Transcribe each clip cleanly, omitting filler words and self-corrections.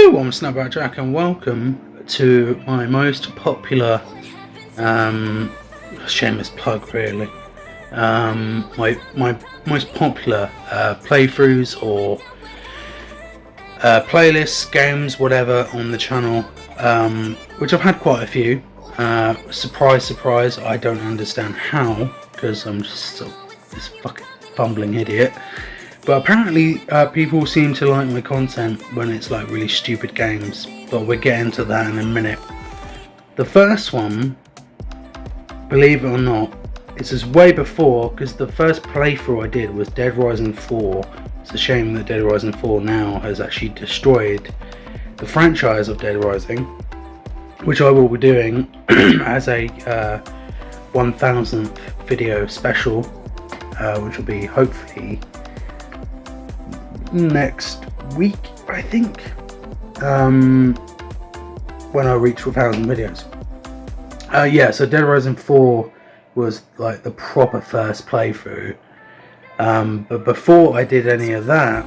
Hello, I'm Snapback Jack and welcome to my most popular, shameless plug really, my most popular playthroughs or playlists, games, whatever on the channel, which I've had quite a few. Surprise, surprise, I don't understand how, because I'm just this fucking fumbling idiot. But apparently people seem to like my content when it's like really stupid games, but we'll get into that in a minute. The first one, believe it or not, this is way before, because the first playthrough I did was Dead Rising 4. It's a shame that Dead Rising 4 now has actually destroyed the franchise of Dead Rising, which I will be doing as a 1000th video special, which will be hopefully next week, I think, when I reach 1000 videos. Yeah, so Dead Rising 4 was like the proper first playthrough, but before I did any of that,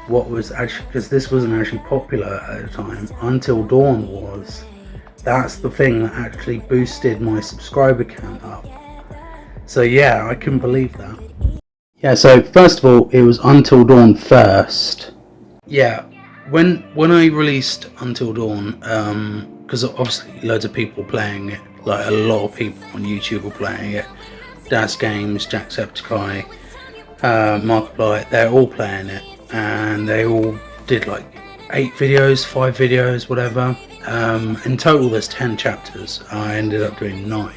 what was actually, because this wasn't actually popular at the time, Until Dawn was. That's the thing that actually boosted my subscriber count up. So yeah, I couldn't believe that. Yeah, so first of all, it was Until Dawn first. Yeah, when I released Until Dawn, because obviously loads of people playing it, like a lot of people on YouTube were playing it. Das Games, Jacksepticeye, Markiplier, they're all playing it, and they all did like 8 videos, 5 videos, whatever. In total there's 10 chapters. I ended up doing 9.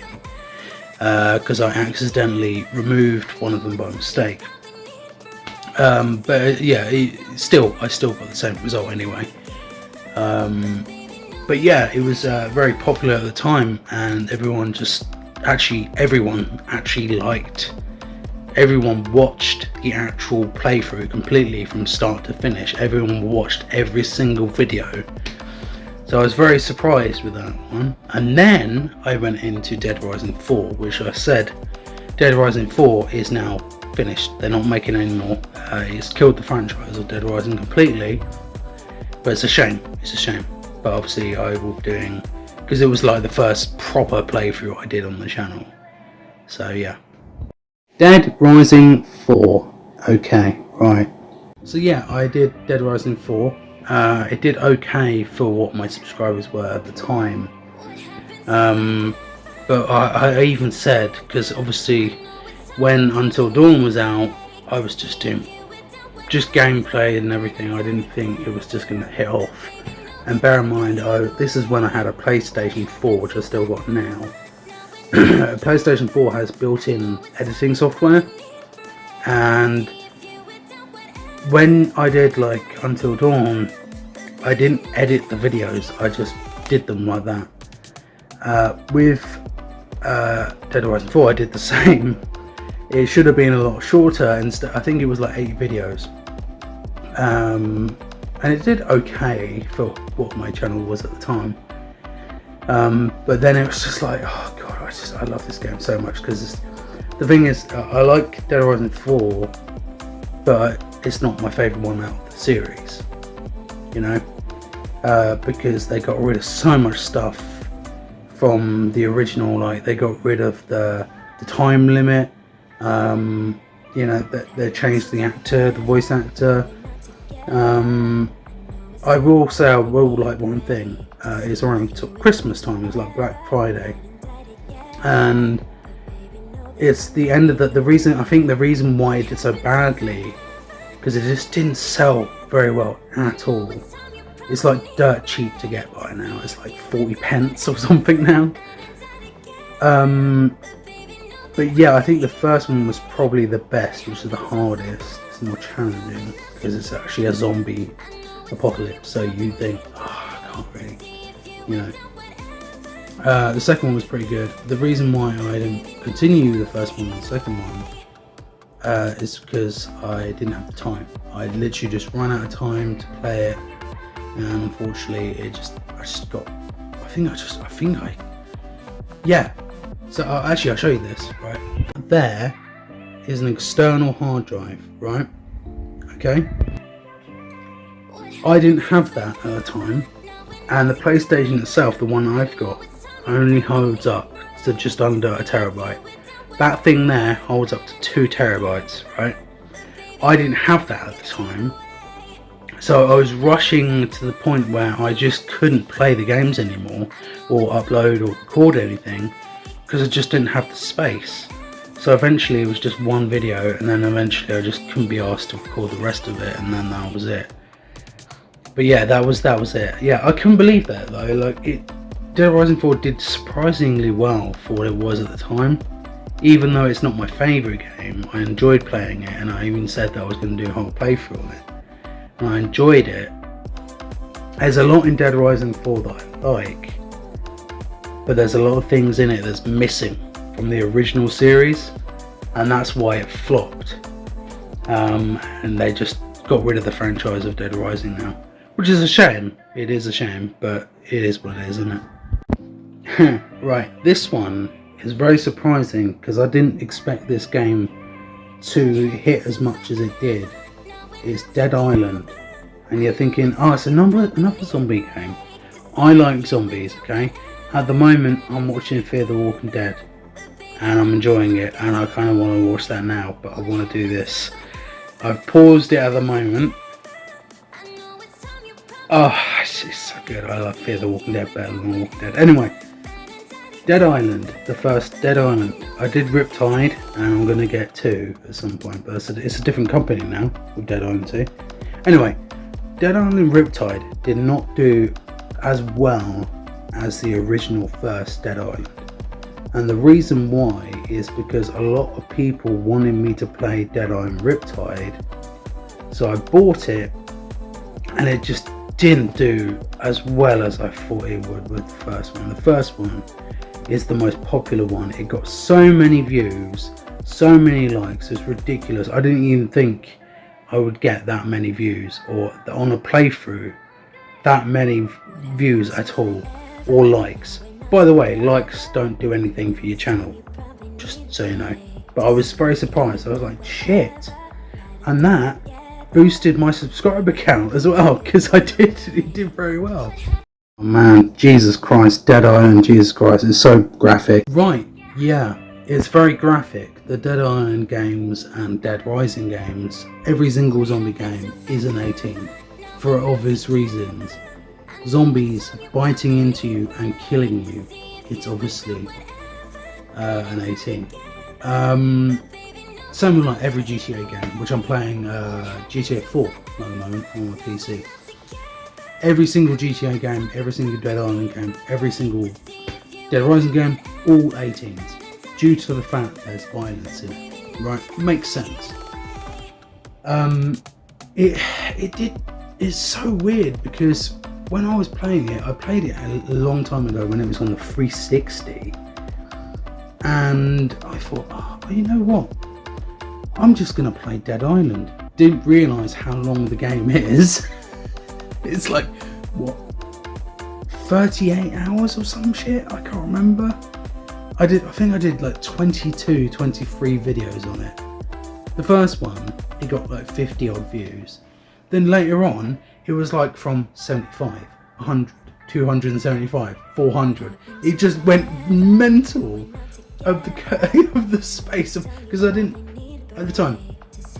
Because I accidentally removed one of them by mistake, but yeah, I still got the same result anyway. But yeah, it was very popular at the time, and everyone watched the actual playthrough completely from start to finish. Everyone watched every single video. So I was very surprised with that one. And then I went into Dead Rising 4, which I said, Dead Rising 4 is now finished. They're not making any more. It's killed the franchise of Dead Rising completely. But it's a shame. It's a shame. But obviously I will be doing, because it was like the first proper playthrough I did on the channel. So yeah. Dead Rising 4. Okay, right. So yeah, I did Dead Rising 4. It did okay for what my subscribers were at the time, but I even said, because obviously when Until Dawn was out, I was just doing gameplay and everything. I didn't think it was just going to hit off. And bear in mind, this is when I had a PlayStation 4, which I still got now. PlayStation 4 has built-in editing software, and when I did like Until Dawn, I didn't edit the videos, I just did them like that. With Dead Rising 4 I did the same. It should have been a lot shorter, instead I think it was like 8 videos, and it did okay for what my channel was at the time. But then it was just like, oh god, I love this game so much, because the thing is, I like Dead Rising 4, but it's not my favourite one out of the series, you know, because they got rid of so much stuff from the original. Like, they got rid of the time limit, you know, they changed the actor, the voice actor. I will say I will like one thing, it's around Christmas time, it's like Black Friday, and it's the end of the reason, I think the reason why it did so badly, because it just didn't sell very well at all. It's like dirt cheap to get by now. It's like 40 pence or something now. But yeah, I think the first one was probably the best, which is the hardest. It's more challenging because it's actually a zombie apocalypse. So you think, oh, I can't really, you know. The second one was pretty good. The reason why I didn't continue the first one and the second one is because I didn't have the time. I literally just ran out of time to play it, and unfortunately yeah. So actually I'll show you this, right? There is an external hard drive, right? Okay. I didn't have that at the time, and the PlayStation itself, the one I've got, only holds up to just under a terabyte. That thing there holds up to 2 terabytes, right? I didn't have that at the time, so I was rushing to the point where I just couldn't play the games anymore, or upload or record anything, because I just didn't have the space. So eventually it was just one video, and then eventually I just couldn't be asked to record the rest of it, and then that was it. But yeah, that was it. Yeah, I couldn't believe that though. Like, Dead Rising 4 did surprisingly well for what it was at the time. Even though it's not my favourite game, I enjoyed playing it, and I even said that I was going to do a whole playthrough on it. And I enjoyed it. There's a lot in Dead Rising 4 that I like, but there's a lot of things in it that's missing from the original series, and that's why it flopped. And they just got rid of the franchise of Dead Rising now, which is a shame. It is a shame, but it is what it is, isn't it? Right, this one is very surprising because I didn't expect this game to hit as much as it did. It's Dead Island, and you're thinking, oh, it's another zombie game. I like zombies, okay? At the moment, I'm watching Fear the Walking Dead, and I'm enjoying it, and I kind of want to watch that now, but I want to do this. I've paused it at the moment. Oh, it's so good. I love Fear the Walking Dead better than Walking Dead. Anyway, Dead Island, the first Dead Island. I did Riptide, and I'm going to get 2 at some point, but it's a different company now with Dead Island 2. Anyway, Dead Island Riptide did not do as well as the original first Dead Island. And the reason why is because a lot of people wanted me to play Dead Island Riptide, so I bought it, and it just didn't do as well as I thought it would with the first one. The first one is the most popular one. It got so many views, so many likes, it's ridiculous. I didn't even think I would get that many views, or on a playthrough that many views at all, or likes. By the way, likes don't do anything for your channel, just so you know. But I was very surprised. I was like, shit. And that boosted my subscriber count as well, because it did very well. Oh man, Jesus Christ, Dead Island, Jesus Christ, it's so graphic. Right, yeah, it's very graphic. The Dead Island games and Dead Rising games, every single zombie game is an 18, for obvious reasons. Zombies biting into you and killing you, it's obviously an 18. Same with like every GTA game, which I'm playing GTA 4 at the moment on my PC. Every single GTA game, every single Dead Island game, every single Dead Rising game, all 18s, due to the fact there's violence in it, right? Makes sense. It's so weird because when I was playing it, I played it a long time ago when it was on the 360, and I thought, oh, you know what? I'm just gonna play Dead Island. Didn't realise how long the game is. It's like, what, 38 hours or some shit? I can't remember. I think I did like 22, 23 videos on it. The first one, it got like 50 odd views. Then later on, it was like from 75, 100, 275, 400. It just went mental of the space of, because I didn't at the time.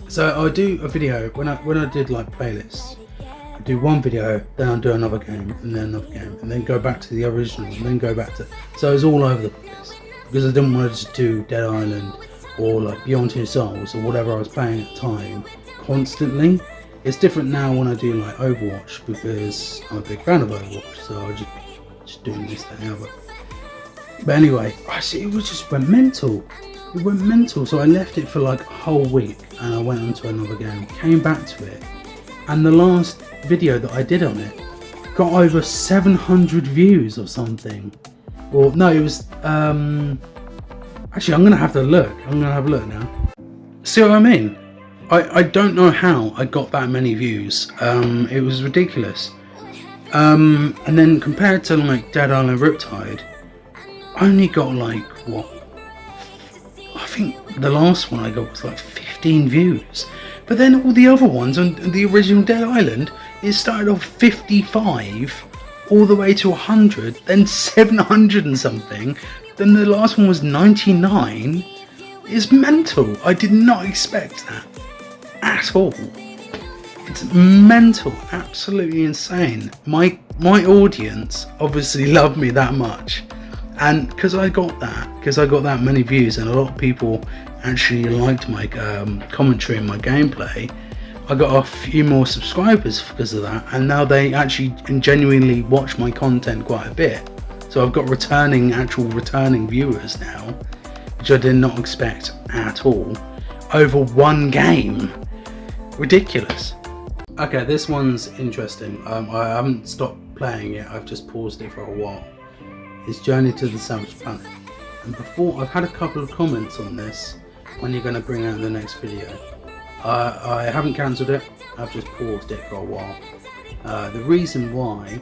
So I do a video when I did like playlists. I do one video, then I'll do another game, and then another game, and then go back to the original, and then go back to. So it was all over the place because I didn't want to just do Dead Island or like Beyond Two Souls or whatever I was playing at the time constantly. It's different now when I do like Overwatch because I'm a big fan of Overwatch, so I just doing this, that, and the other. But anyway, it just went mental. It went mental, so I left it for like a whole week, and I went on to another game, came back to it, and the last video that I did on it got over 700 views or something. Or no, it was actually I'm gonna have to look. I'm gonna have a look now. See what I mean? I don't know how I got that many views. It was ridiculous. And then compared to like Dead Island Riptide, I only got like what? I think the last one I got was like 15 views. But then all the other ones on the original Dead Island It started off 55 all the way to 100, then 700 and something, then the last one was 99. It's mental. I did not expect that at all. It's mental, absolutely insane. My audience obviously love me that much, and because I got that many views, and a lot of people actually liked my commentary and my gameplay, I got a few more subscribers because of that, and now they actually and genuinely watch my content quite a bit. So I've got actual returning viewers now, which I did not expect at all, over one game. Ridiculous. Okay, this one's interesting. I haven't stopped playing it, I've just paused it for a while. It's Journey to the Savage Planet. And before, I've had a couple of comments on this, when you're going to bring out the next video. I haven't cancelled it, I've just paused it for a while. The reason why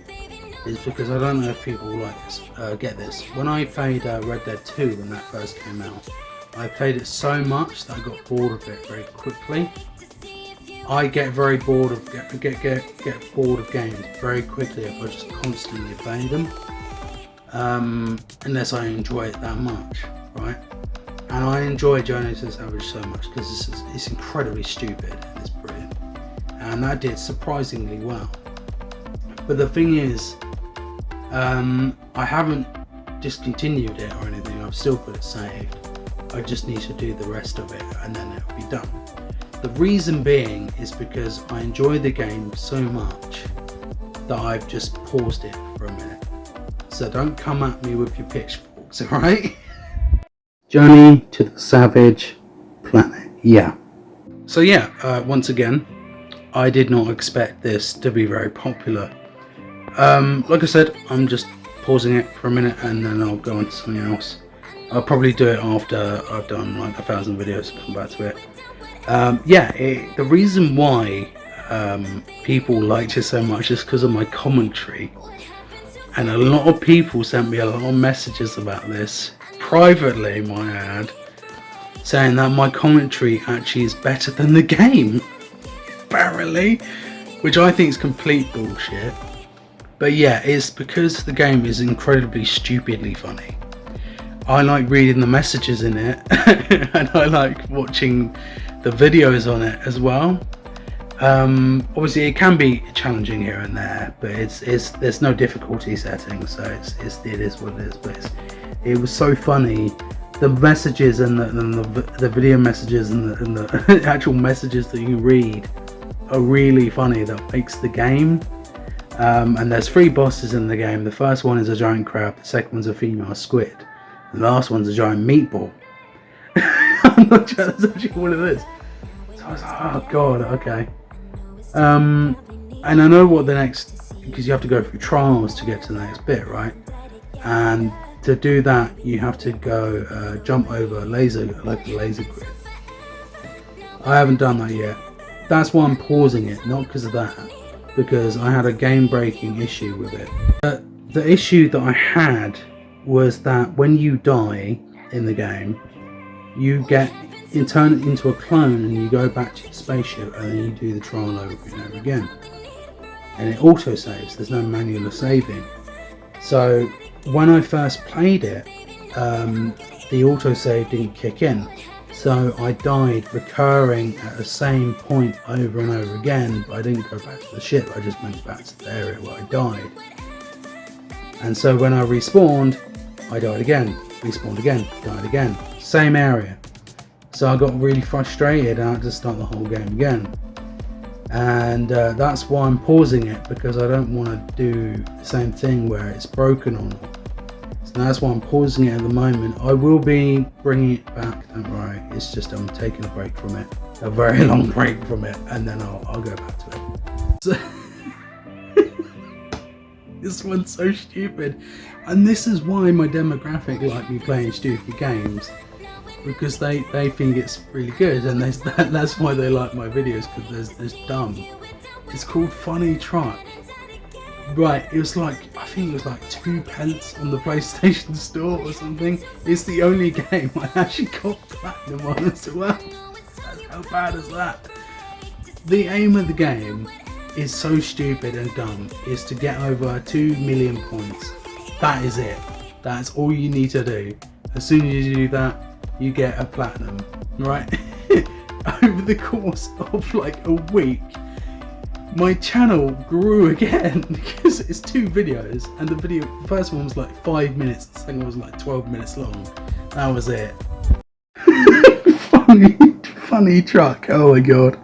is because I don't know if people like this, get this. When I played Red Dead 2 when that first came out, I played it so much that I got bored of it very quickly. I get very bored of get bored of games very quickly if I just constantly play them, unless I enjoy it that much, right? And I enjoy Journey to the Savage so much because it's incredibly stupid and it's brilliant, and that did surprisingly well. But the thing is, I haven't discontinued it or anything. I've still got it saved. I just need to do the rest of it and then it'll be done. The reason being is because I enjoy the game so much that I've just paused it for a minute. So don't come at me with your pitchforks, alright? Journey to the Savage Planet, yeah. So yeah, once again, I did not expect this to be very popular. Like I said, I'm just pausing it for a minute and then I'll go on to something else. I'll probably do it after I've done like 1,000 videos and come back to it. The reason why people liked it so much is because of my commentary, and a lot of people sent me a lot of messages about this privately, might I add, saying that my commentary actually is better than the game, apparently, which I think is complete bullshit. But yeah, it's because the game is incredibly stupidly funny. I like reading the messages in it and I like watching the videos on it as well. Obviously it can be challenging here and there, but there's no difficulty setting, so it is what it is. But it was so funny. The messages and the video messages and the actual messages that you read are really funny. That makes the game. And there's 3 bosses in the game. The first one is a giant crab, the second one's a female squid, the last one's a giant meatball. I'm not sure that's actually what it is. So I was like, oh god, okay. And I know what the next, because you have to go through trials to get to the next bit, right? And to do that, you have to go jump over a laser grid. I haven't done that yet. That's why I'm pausing it, not because of that, because I had a game-breaking issue with it. The issue that I had was that when you die in the game, you turn it into a clone and you go back to your spaceship and then you do the trial over and over again. And it auto saves, there's no manual saving. So when I first played it, the autosave didn't kick in. So I died recurring at the same point over and over again, but I didn't go back to the ship, I just went back to the area where I died. And so when I respawned, I died again, respawned again, died again, same area. So I got really frustrated and I had to start the whole game again. And that's why I'm pausing it, because I don't want to do the same thing where it's broken or not. So that's why I'm pausing it at the moment. I will be bringing it back, don't worry. It's just I'm taking a break from it, a very long break from it, and then I'll go back to it. So this one's so stupid, and this is why my demographic like me playing stupid games, because they think it's really good, and that's why they like my videos, because there's dumb. It's called Funny Truck. Right, it was like, I think it was like 2 pence on the PlayStation Store or something. It's the only game I actually got platinum on as well. How bad is that? The aim of the game is so stupid and dumb is to get over 2 million points. That is it. That's all you need to do. As soon as you do that, you get a platinum, right? Over the course of like a week, my channel grew again because it's 2 videos, and the first one was like 5 minutes, the second one was like 12 minutes long. That was it. funny truck, oh my god.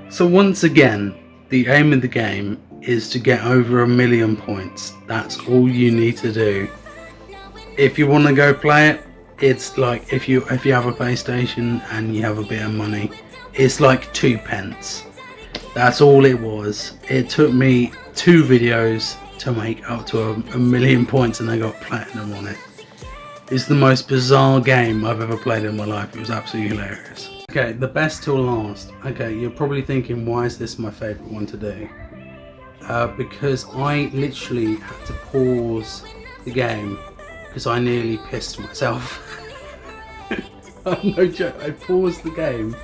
So once again, the aim of the game is to get over 1 million points. That's all you need to do. If you want to go play it, it's like if you have a PlayStation and you have a bit of money, it's like 2 pence. That's all it was. It took me 2 videos to make up to 1 million points, and I got platinum on it. It's the most bizarre game I've ever played in my life. It was absolutely hilarious. Okay, the best till last. Okay, you're probably thinking, why is this my favourite one to do? Because I literally had to pause the game because I nearly pissed myself. No joke, I paused the game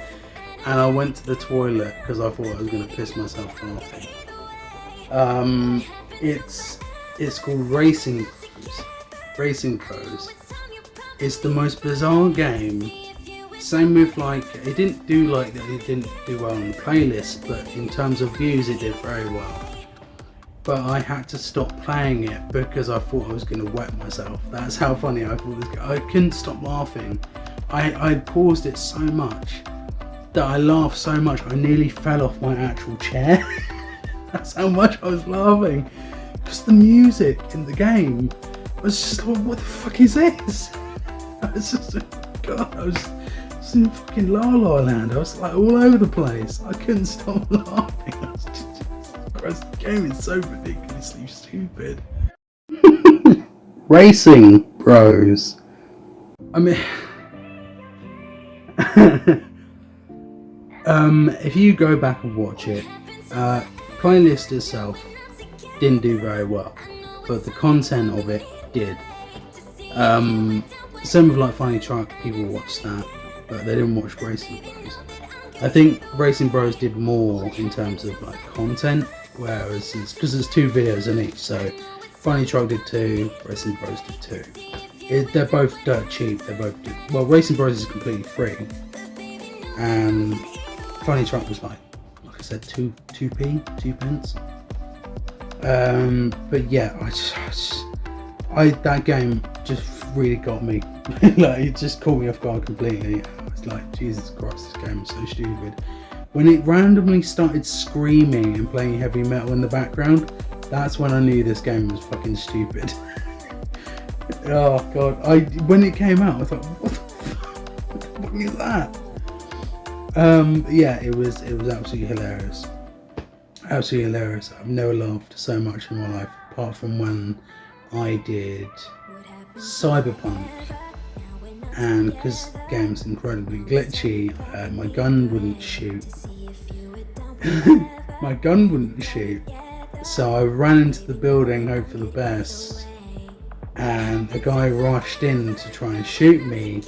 and I went to the toilet because I thought I was going to piss myself laughing. It's called Racing Pros. It's the most bizarre game. Same with like, it didn't do well on the playlist, but in terms of views it did very well. But I had to stop playing it because I thought I was going to wet myself. That's how funny I thought this. I couldn't stop laughing. I paused it so much that I laughed so much I nearly fell off my actual chair. That's how much I was laughing. Because the music in the game was just like, what the fuck is this? I was just, God, I was in fucking La La Land. I was like all over the place. I couldn't stop laughing. I was just, Christ, the game is so ridiculously stupid. Racing Bros. I mean, if you go back and watch it, playlist itself didn't do very well, but the content of it did. Some of like Funny Truck, people watched that, but they didn't watch Racing Bros. I think Racing Bros did more in terms of like content, whereas because there's 2 videos in each, so Funny Truck did 2, Racing Bros did 2. They're both dirt cheap. They both did well. Racing Bros is completely free, and Funny Truck was like I said, 2 pence. But yeah, that game just really got me. Like, it just caught me off guard completely. I was like, Jesus Christ, this game is so stupid. When it randomly started screaming and playing heavy metal in the background, that's when I knew this game was fucking stupid. Oh god, when it came out I thought, what the fuck is that? Yeah, it was absolutely hilarious. Absolutely hilarious. I've never laughed so much in my life, apart from when I did Cyberpunk, and because the game's incredibly glitchy, my gun wouldn't shoot. So I ran into the building, hope for the best, and the guy rushed in to try and shoot me,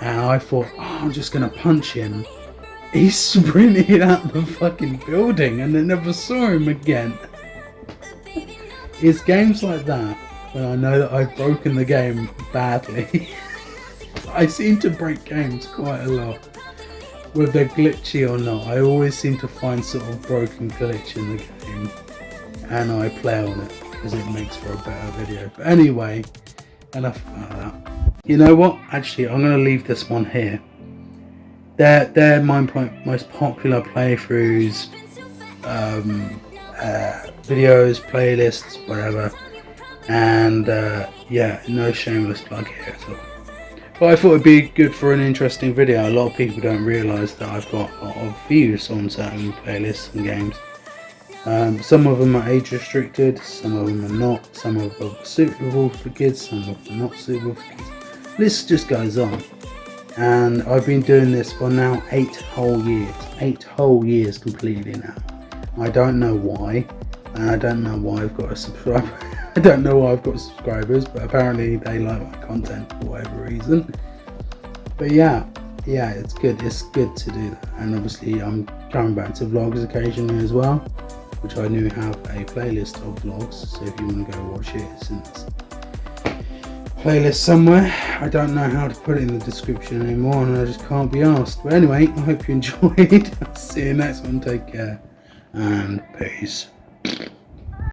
and I thought, oh, I'm just gonna punch him. He sprinted out the fucking building and I never saw him again. It's games like that when I know that I've broken the game badly. I seem to break games quite a lot, whether they're glitchy or not. I always seem to find sort of broken glitch in the game, and I play on it because it makes for a better video. But anyway, enough about that. You know what? Actually, I'm going to leave this one here. They're my most popular playthroughs, videos, playlists, whatever. And yeah, no shameless plug here at all. But I thought it'd be good for an interesting video. A lot of people don't realise that I've got a lot of views on certain playlists and games. Some of them are age restricted, some of them are not, some of them are suitable for kids, some of them are not suitable for kids. This just goes on. And I've been doing this for now 8 whole years. 8 whole years completely now. I don't know why, and I don't know why I've got a subscriber. I don't know why I've got subscribers, but apparently they like my content for whatever reason. But yeah, yeah, it's good to do that. And obviously I'm coming back to vlogs occasionally as well, which I do have a playlist of vlogs, so if you want to go watch it, it's in this playlist somewhere. I don't know how to put it in the description anymore, and I just can't be asked. But anyway, I hope you enjoyed. See you next one. Take care and peace.